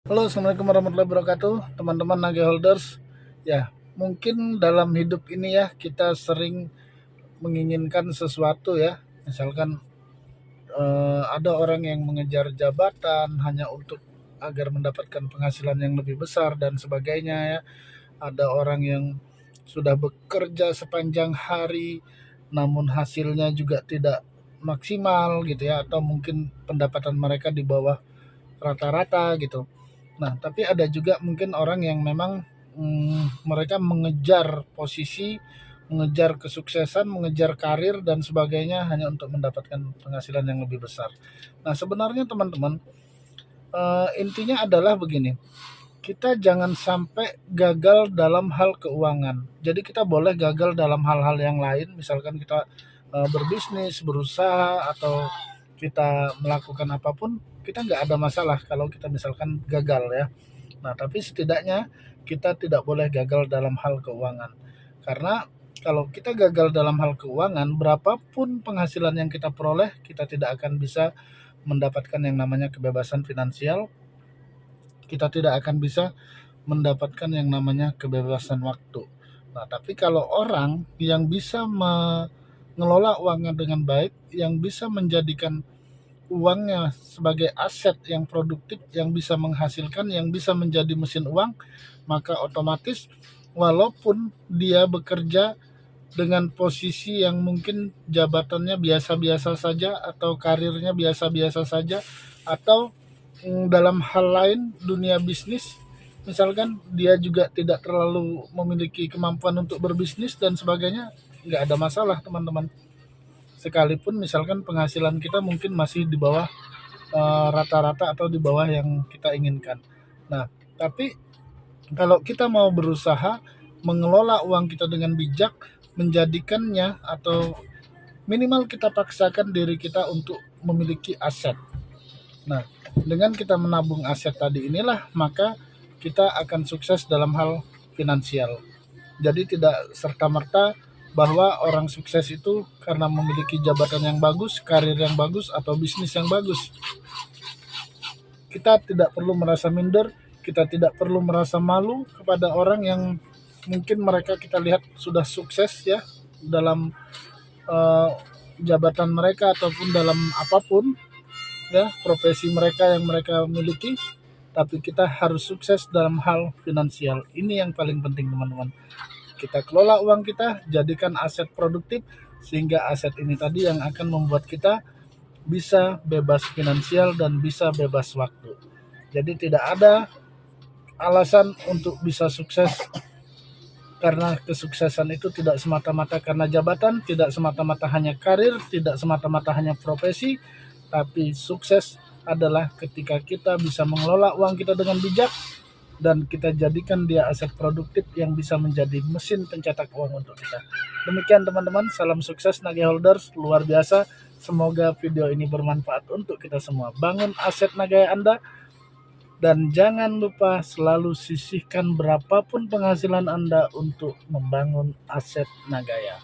Halo, assalamualaikum warahmatullahi wabarakatuh, teman-teman Nage Holders. Ya, mungkin dalam hidup ini ya kita sering menginginkan sesuatu ya. Misalkan ada orang yang mengejar jabatan hanya untuk agar mendapatkan penghasilan yang lebih besar dan sebagainya ya. Ada orang yang sudah bekerja sepanjang hari, namun hasilnya juga tidak maksimal gitu ya, atau mungkin pendapatan mereka di bawah rata-rata gitu. Nah, tapi ada juga mungkin orang yang memang mereka mengejar posisi, mengejar kesuksesan, mengejar karir dan sebagainya hanya untuk mendapatkan penghasilan yang lebih besar. Nah, sebenarnya teman-teman, intinya adalah begini, kita jangan sampai gagal dalam hal keuangan. Jadi kita boleh gagal dalam hal-hal yang lain, misalkan kita berbisnis, berusaha, atau kita melakukan apapun, kita nggak ada masalah kalau kita misalkan gagal ya. Nah, tapi setidaknya kita tidak boleh gagal dalam hal keuangan. Karena kalau kita gagal dalam hal keuangan, berapapun penghasilan yang kita peroleh, kita tidak akan bisa mendapatkan yang namanya kebebasan finansial. Kita tidak akan bisa mendapatkan yang namanya kebebasan waktu. Nah, tapi kalau orang yang bisa mengelola uangnya dengan baik, yang bisa menjadikan uangnya sebagai aset yang produktif, yang bisa menghasilkan, yang bisa menjadi mesin uang, maka otomatis walaupun dia bekerja dengan posisi yang mungkin jabatannya biasa-biasa saja atau karirnya biasa-biasa saja, atau dalam hal lain dunia bisnis, misalkan dia juga tidak terlalu memiliki kemampuan untuk berbisnis dan sebagainya, nggak ada masalah teman-teman. Sekalipun misalkan penghasilan kita mungkin masih di bawah rata-rata atau di bawah yang kita inginkan. Nah, tapi kalau kita mau berusaha mengelola uang kita dengan bijak, menjadikannya atau minimal kita paksakan diri kita untuk memiliki aset. Nah, dengan kita menabung aset tadi inilah maka kita akan sukses dalam hal finansial. Jadi tidak serta-merta bahwa orang sukses itu karena memiliki jabatan yang bagus, karir yang bagus, atau bisnis yang bagus. Kita tidak perlu merasa minder, kita tidak perlu merasa malu kepada orang yang mungkin mereka kita lihat sudah sukses ya dalam uh, jabatan mereka ataupun dalam apapun ya profesi mereka yang mereka miliki, tapi kita harus sukses dalam hal finansial. Ini yang paling penting teman-teman. Kita kelola uang kita, jadikan aset produktif, sehingga aset ini tadi yang akan membuat kita bisa bebas finansial dan bisa bebas waktu. Jadi tidak ada alasan untuk bisa sukses, karena kesuksesan itu tidak semata-mata karena jabatan, tidak semata-mata hanya karir, tidak semata-mata hanya profesi, tapi sukses adalah ketika kita bisa mengelola uang kita dengan bijak dan kita jadikan dia aset produktif yang bisa menjadi mesin pencetak uang untuk kita. Demikian teman-teman, salam sukses Nage Holders, luar biasa. Semoga video ini bermanfaat untuk kita semua. Bangun aset Nagaya Anda, dan jangan lupa selalu sisihkan berapapun penghasilan Anda untuk membangun aset Nagaya.